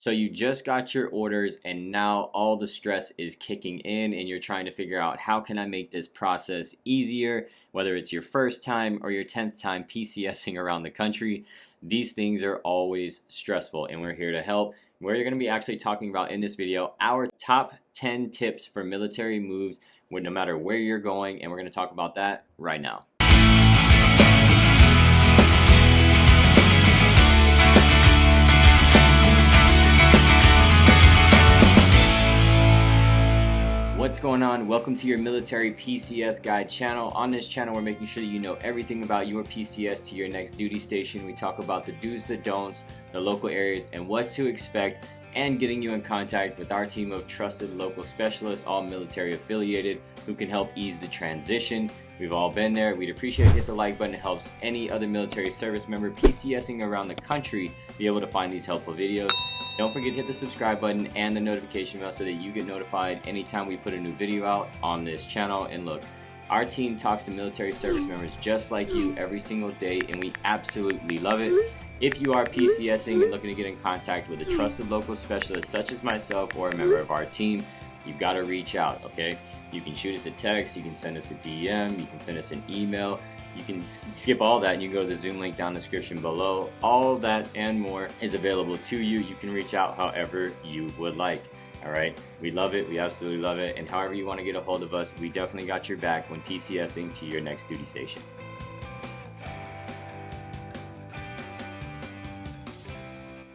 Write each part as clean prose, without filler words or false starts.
So you just got your orders and now all the stress is kicking in and you're trying to figure out how can I make this process easier, whether it's your first time or your 10th time PCSing around the country. These things are always stressful and we're here to help. We're going to be actually talking about in this video our top 10 tips for military moves no matter where you're going, and we're going to talk about that right now. What's going on? Welcome to your military PCS guide channel. On this channel, we're making sure that you know everything about your PCS to your next duty station. We talk about the do's, the don'ts, the local areas, and what to expect, and getting you in contact with our team of trusted local specialists, all military affiliated, who can help ease the transition. We've all been there. We'd appreciate it. Hit the like button. It helps any other military service member PCSing around the country be able to find these helpful videos. Don't forget to hit the subscribe button and the notification bell so that you get notified anytime we put a new video out on this channel. And look, our team talks to military service members just like you every single day, and we absolutely love it. If you are PCSing and looking to get in contact with a trusted local specialist such as myself or a member of our team, you've got to reach out, okay? You can shoot us a text, you can send us a DM, you can send us an email. You can skip all that and you can go to the Zoom link down in the description below. All that and more is available to you. You can reach out however you would like. All right, we love it. We absolutely love it. And however you want to get a hold of us, we definitely got your back when PCSing to your next duty station.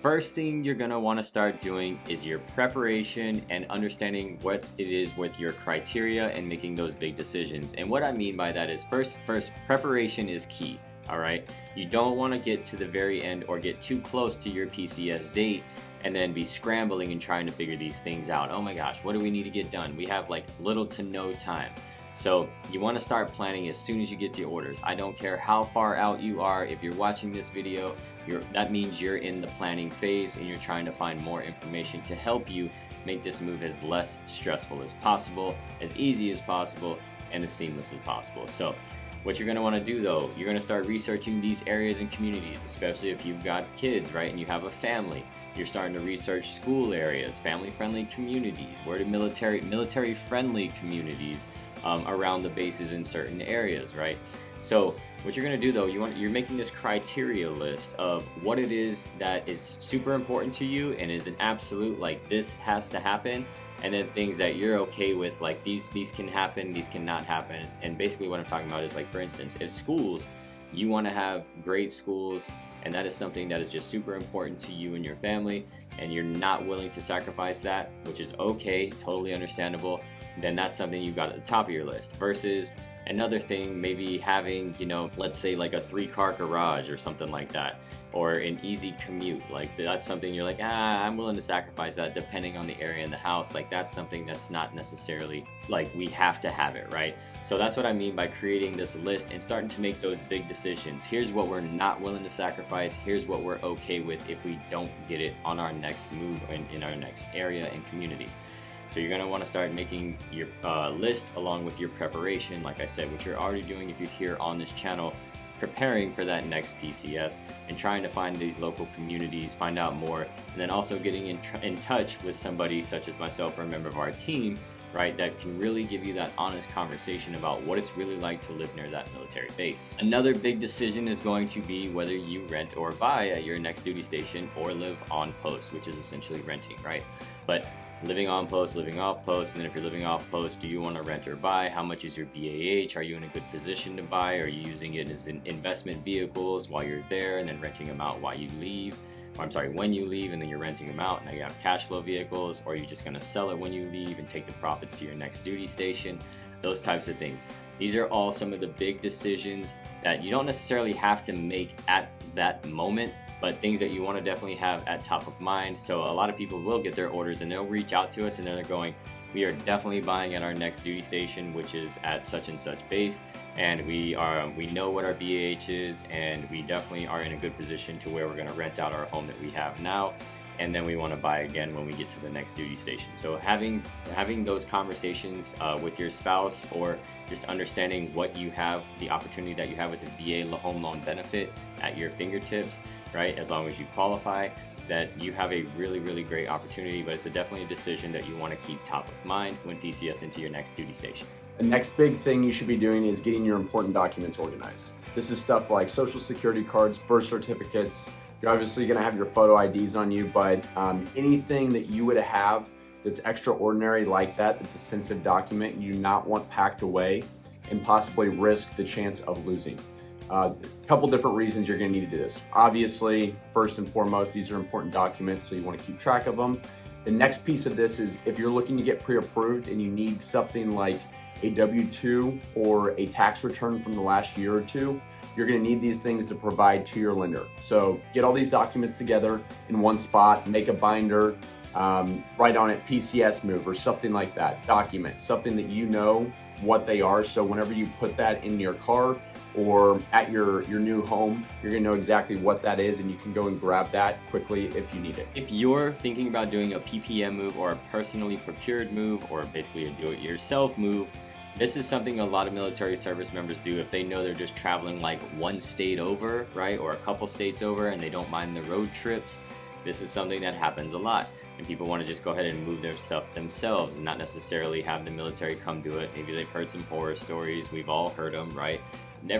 First thing you're going to want to start doing is your preparation and understanding what it is with your criteria and making those big decisions. And what I mean by that is first preparation is key. All right, you don't want to get to the very end or get too close to your PCS date and then be scrambling and trying to figure these things out. Oh my gosh, what do we need to get done? We have like little to no time. So you want to start planning as soon as you get the orders. I don't care how far out you are. If you're watching this video, that means you're in the planning phase and you're trying to find more information to help you make this move as less stressful as possible, as easy as possible, and as seamless as possible. So what you're going to want to do though, you're going to start researching these areas and communities, especially if you've got kids, right, and you have a family. You're starting to research school areas, family-friendly communities, where do military-friendly communities around the bases in certain areas, right? So what you're going to do though, you're making this criteria list of what it is that is super important to you and is an absolute, like, this has to happen, and then things that you're okay with, like these can happen, these cannot happen. And basically what I'm talking about is, like, for instance, if schools, you want to have great schools and that is something that is just super important to you and your family, and you're not willing to sacrifice that, which is okay, totally understandable, then that's something you've got at the top of your list. Versus another thing, maybe having, you know, let's say like a 3-car garage or something like that, or an easy commute. Like, that's something you're like, I'm willing to sacrifice that depending on the area in the house. Like, that's something that's not necessarily like we have to have it, right? So that's what I mean by creating this list and starting to make those big decisions. Here's what we're not willing to sacrifice. Here's what we're okay with if we don't get it on our next move in our next area and community. So you're going to want to start making your list along with your preparation, like I said, which you're already doing if you're here on this channel, preparing for that next PCS and trying to find these local communities, find out more, and then also getting in touch with somebody such as myself or a member of our team, right, that can really give you that honest conversation about what it's really like to live near that military base. Another big decision is going to be whether you rent or buy at your next duty station or live on post, which is essentially renting, right? But living on post, living off post, and then if you're living off post, do you want to rent or buy? How much is your BAH? Are you in a good position to buy? Are you using it as investment vehicles while you're there and then renting them out while you leave? Or, I'm sorry, when you leave and then you're renting them out. Now you have cash flow vehicles, or are you just going to sell it when you leave and take the profits to your next duty station? Those types of things. These are all some of the big decisions that you don't necessarily have to make at that moment, but things that you want to definitely have at top of mind. So a lot of people will get their orders and they'll reach out to us and they're going, we are definitely buying at our next duty station, which is at such and such base, and we know what our BAH is, and we definitely are in a good position to where we're going to rent out our home that we have now, and then we want to buy again when we get to the next duty station. So having those conversations with your spouse, or just understanding what you have, the opportunity that you have with the VA home loan benefit at your fingertips, right, as long as you qualify, that you have a really great opportunity, but it's definitely a decision that you want to keep top of mind when PCSing to your next duty station. The next big thing you should be doing is getting your important documents organized. This is stuff like social security cards, birth certificates. You're obviously going to have your photo IDs on you, but anything that you would have that's extraordinary like that, that's a sensitive document, you do not want packed away and possibly risk the chance of losing. A couple different reasons you're going to need to do this. Obviously, first and foremost, these are important documents, so you want to keep track of them. The next piece of this is if you're looking to get pre-approved and you need something like a W-2 or a tax return from the last year or two, you're going to need these things to provide to your lender. So get all these documents together in one spot, make a binder, write on it PCS move or something like that. Document something that you know what they are, so whenever you put that in your car or at your new home, you're gonna know exactly what that is and you can go and grab that quickly if you need it. If you're thinking about doing a PPM move or a personally procured move or basically a do-it-yourself move, this is something a lot of military service members do if they know they're just traveling like one state over, right? Or a couple states over and they don't mind the road trips. This is something that happens a lot. And people want to just go ahead and move their stuff themselves and not necessarily have the military come do it. Maybe they've heard some horror stories. We've all heard them, right? Not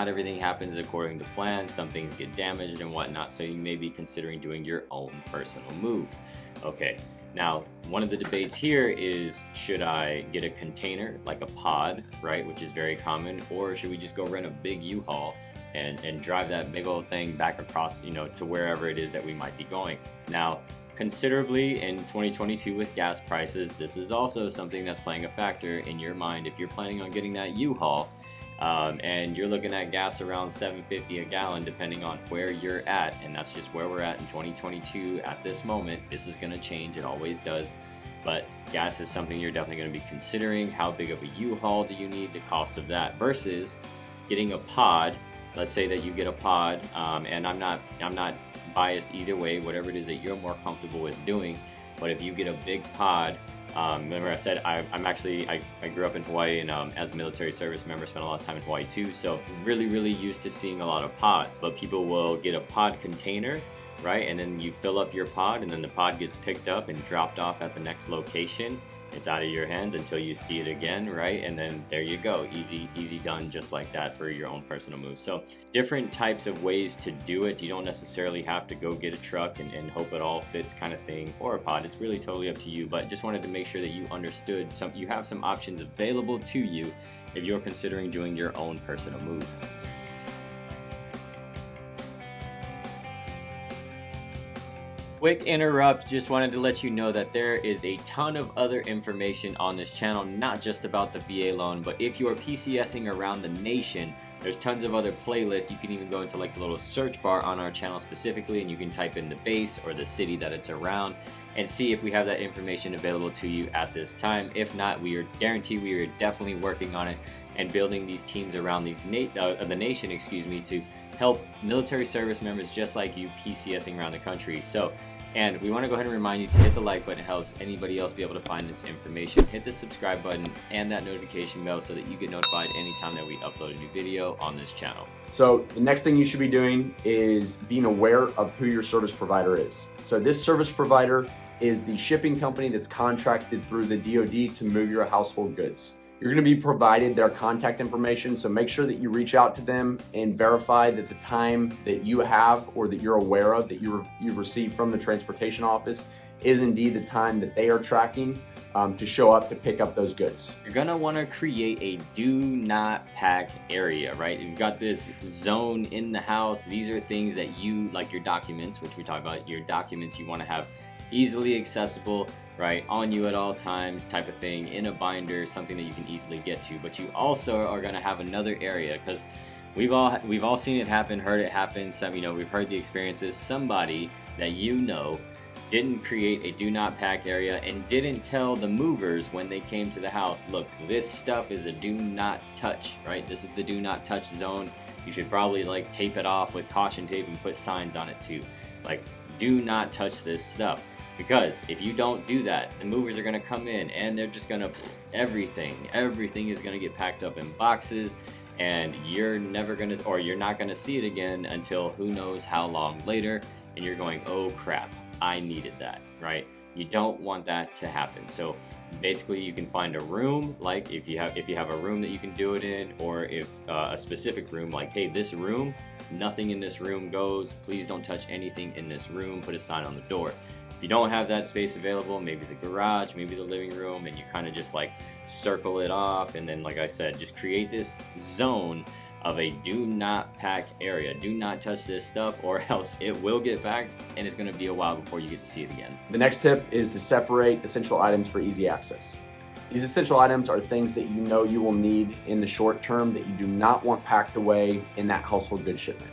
everything happens according to plan. Some things get damaged and whatnot. So you may be considering doing your own personal move. Okay. Now, one of the debates here is, should I get a container like a pod, right, which is very common, or should we just go rent a big U-Haul and drive that big old thing back across, to wherever it is that we might be going? Now, considerably in 2022 with gas prices, this is also something that's playing a factor in your mind. If you're planning on getting that U-Haul and you're looking at gas around $7.50 a gallon depending on where you're at, and that's just where we're at in 2022 at this moment. This is going to change, it always does, but gas is something you're definitely going to be considering. How big of a U-Haul do you need, the cost of that versus getting a pod. Let's say that you get a pod, and I'm not biased either way, whatever it is that you're more comfortable with doing. But if you get a big pod, remember I said I grew up in Hawaii, and as a military service member spent a lot of time in Hawaii too, so really used to seeing a lot of pods. But people will get a pod container, right, and then you fill up your pod and then the pod gets picked up and dropped off at the next location. It's out of your hands until you see it again, right? And then there you go, easy done, just like that for your own personal move. So different types of ways to do it. You don't necessarily have to go get a truck and hope it all fits kind of thing, or a pod. It's really totally up to you, but just wanted to make sure that you understood you have some options available to you if you're considering doing your own personal move. Quick interrupt, just wanted to let you know that there is a ton of other information on this channel, not just about the VA loan, but if you're PCSing around the nation, there's tons of other playlists. You can even go into like the little search bar on our channel specifically, and you can type in the base or the city that it's around and see if we have that information available to you at this time. If not, we are guaranteed we are definitely working on it and building these teams around the nation, to help military service members just like you PCSing around the country. And we want to go ahead and remind you to hit the like button. It helps anybody else be able to find this information. Hit the subscribe button and that notification bell so that you get notified anytime that we upload a new video on this channel. So the next thing you should be doing is being aware of who your service provider is. So this service provider is the shipping company that's contracted through the DoD to move your household goods. You're going to be provided their contact information, so make sure that you reach out to them and verify that the time that you have or that you're aware of that you've received from the transportation office is indeed the time that they are tracking to show up to pick up those goods. You're going to want to create a do not pack area, right? You've got this zone in the house. These are things that you, like your documents, which we talked about, your documents you want to have easily accessible, right, on you at all times type of thing, in a binder, something that you can easily get to. But you also are going to have another area, because we've all seen it happen, heard it happen. We've heard the experiences. Somebody that didn't create a do not pack area and didn't tell the movers when they came to the house, look, this stuff is a do not touch, right? This is the do not touch zone. You should probably like tape it off with caution tape and put signs on it too, like do not touch this stuff. Because if you don't do that, the movers are going to come in and they're just going to, everything is going to get packed up in boxes, and you're not going to see it again until who knows how long later. and you're going, oh crap, I needed that, right? You don't want that to happen. So basically you can find a room, like if you have a room that you can do it in, or if a specific room, like, hey, this room, nothing in this room goes, please don't touch anything in this room, put a sign on the door. If you don't have that space available, maybe the garage, maybe the living room, and you kind of just like circle it off, and then like I said, just create this zone of a do not pack area. Do not touch this stuff, or else it will get packed and it's going to be a while before you get to see it again. The next tip is to separate essential items for easy access. These essential items are things that you know you will need in the short term that you do not want packed away in that household goods shipment.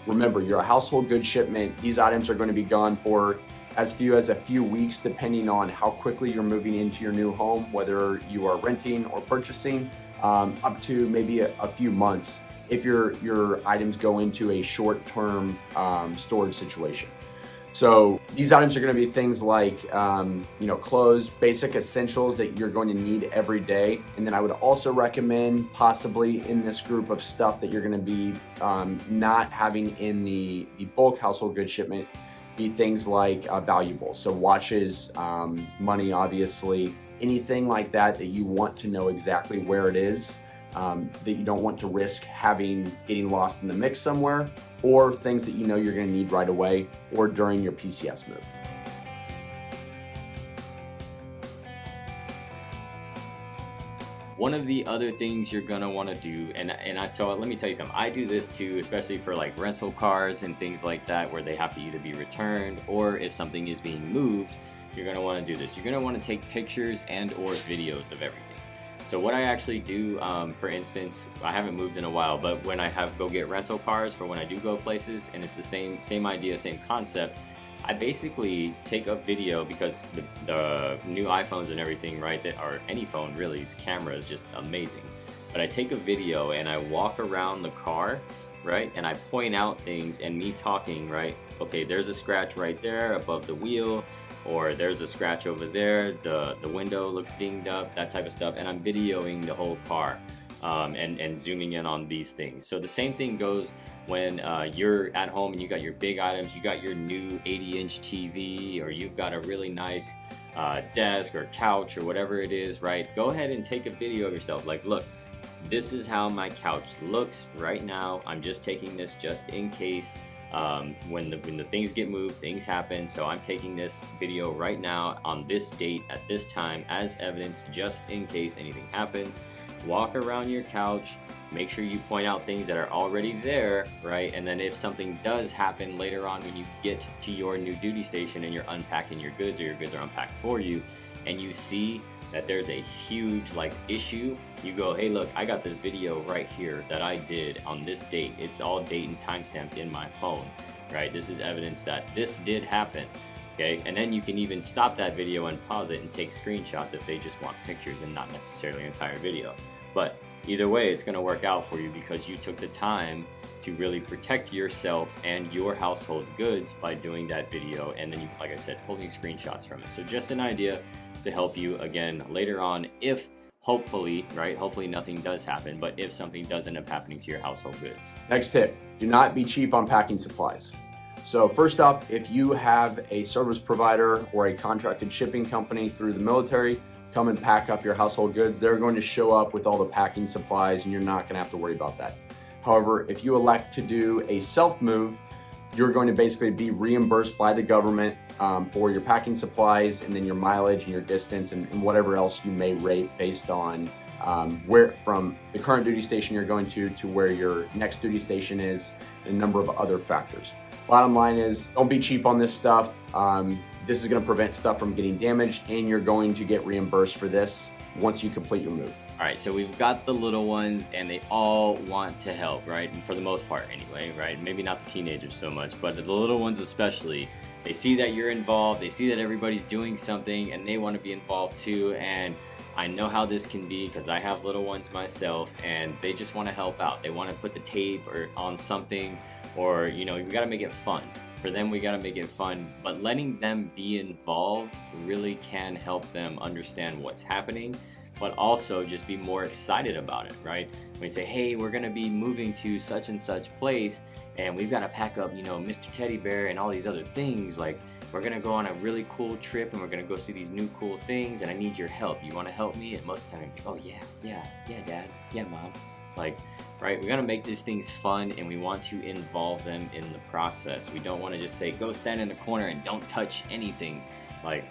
Remember, you're a household goods shipment. These items are going to be gone for as few as a few weeks, depending on how quickly you're moving into your new home, whether you are renting or purchasing, up to maybe a few months if your items go into a short-term storage situation. So these items are going to be things like clothes, basic essentials that you're going to need every day. And then I would also recommend, possibly in this group of stuff that you're going to be not having in the bulk household goods shipment, be things like valuables. So watches, money, obviously, anything like that that you want to know exactly where it is, that you don't want to risk getting lost in the mix somewhere, or things that you know you're going to need right away or during your PCS move. One of the other things you're gonna want to do, so let me tell you something, I do this too, especially for like rental cars and things like that, where they have to either be returned or if something is being moved, you're gonna want to do this. You're gonna want to take pictures and or videos of everything. So what I actually do, for instance, I haven't moved in a while, but when I go get rental cars for when I do go places, and it's the same idea, same concept, I basically take a video, because the new iPhones and everything, right, or any phone really, camera is just amazing. But I take a video and I walk around the car, right, and I point out things, and me talking, right, okay, there's a scratch right there above the wheel, or there's a scratch over there, the window looks dinged up, that type of stuff, and I'm videoing the whole car and zooming in on these things. So the same thing goes when you're at home and you got your big items, you got your new 80-inch TV, or you've got a really nice desk or couch or whatever it is, right? Go ahead and take a video of yourself. Like, look, this is how my couch looks right now. I'm just taking this just in case. When the things get moved, things happen. So I'm taking this video right now on this date at this time as evidence, just in case anything happens. Walk around your couch, make sure you point out things that are already there, right? And then if something does happen later on when you get to your new duty station and you're unpacking your goods, or your goods are unpacked for you, and you see that there's a huge issue, you go, hey, look, I got this video right here that I did on this date. It's all date and timestamped in my phone, right? This is evidence that this did happen, okay? And then you can even stop that video and pause it and take screenshots if they just want pictures and not necessarily an entire video. But either way, it's gonna work out for you, because you took the time to really protect yourself and your household goods by doing that video, and then you, like I said, holding screenshots from it. So just an idea to help you again later on, if hopefully nothing does happen, but if something does end up happening to your household goods. Next tip, do not be cheap on packing supplies. So first off, if you have a service provider or a contracted shipping company through the military come and pack up your household goods, they're going to show up with all the packing supplies, and you're not going to have to worry about that. However, if you elect to do a self-move, you're going to basically be reimbursed by the government for your packing supplies, and then your mileage and your distance and whatever else you may rate based on where from the current duty station you're going to where your next duty station is, and a number of other factors. Bottom line is, don't be cheap on this stuff. This is going to prevent stuff from getting damaged, and you're going to get reimbursed for this once you complete your move. All right, so we've got the little ones, and they all want to help, right? And for the most part anyway, right? Maybe not the teenagers so much, but the little ones especially. They see that you're involved, they see that everybody's doing something, and they want to be involved too. And I know how this can be, because I have little ones myself, and they just want to help out. They want to put the tape or on something, or we got to make it fun. For them, we got to make it fun, but letting them be involved really can help them understand what's happening, but also just be more excited about it, right? When you say, hey, we're gonna be moving to such and such place, and we've got to pack up, you know, Mr. Teddy Bear and all these other things. Like, we're gonna go on a really cool trip and we're gonna go see these new cool things, and I need your help. You want to help me? And most of the time, oh yeah, Dad, yeah, Mom. Like, right? We gotta make these things fun, and we want to involve them in the process. We don't want to just say, go stand in the corner and don't touch anything. Like,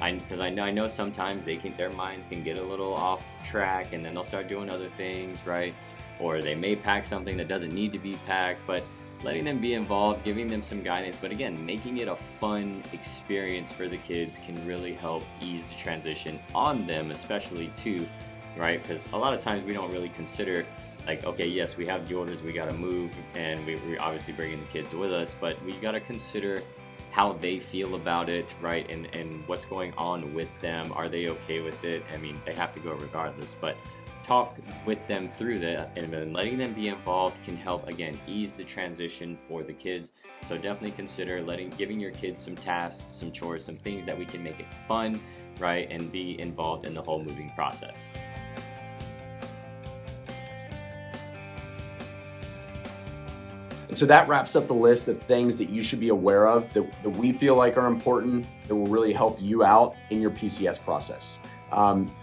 because I know sometimes their minds can get a little off track, and then they'll start doing other things, right? Or they may pack something that doesn't need to be packed, but letting them be involved, giving them some guidance, but again, making it a fun experience for the kids can really help ease the transition on them, especially too, right? Because a lot of times we don't really consider, like, okay, yes, we have the orders, we gotta move, and we're obviously bringing the kids with us, but we gotta consider how they feel about it, right? And what's going on with them. Are they okay with it? I mean, they have to go regardless, but talk with them through that, and then letting them be involved can help, again, ease the transition for the kids. So definitely consider giving your kids some tasks, some chores, some things that we can make it fun, right? And be involved in the whole moving process. And so that wraps up the list of things that you should be aware of that we feel like are important, that will really help you out in your PCS process.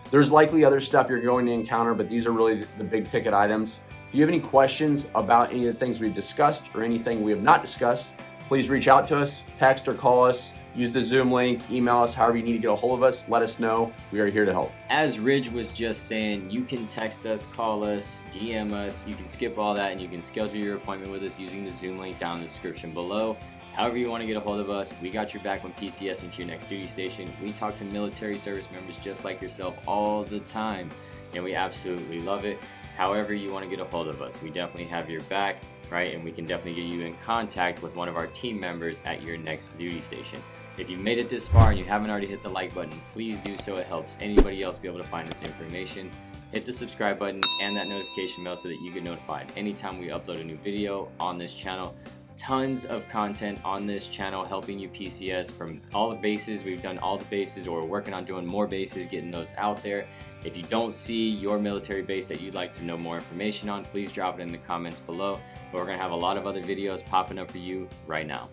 There's likely other stuff you're going to encounter, but these are really the big ticket items. If you have any questions about any of the things we've discussed or anything we have not discussed, please reach out to us, text or call us, use the Zoom link, email us, however you need to get a hold of us, let us know. We are here to help. As Ridge was just saying, you can text us, call us, DM us, you can skip all that, and you can schedule your appointment with us using the Zoom link down in the description below. However you want to get a hold of us, we got your back when PCSing to your next duty station. We talk to military service members just like yourself all the time, and we absolutely love it. However you want to get a hold of us, we definitely have your back, right? And we can definitely get you in contact with one of our team members at your next duty station. If you've made it this far and you haven't already hit the like button, please do so. It helps anybody else be able to find this information. Hit the subscribe button and that notification bell so that you get notified anytime we upload a new video on this channel. Tons of content on this channel helping you PCS from all the bases. We've done all the bases, or we're working on doing more bases, getting those out there. If you don't see your military base that you'd like to know more information on, please drop it in the comments below. But we're going to have a lot of other videos popping up for you right now.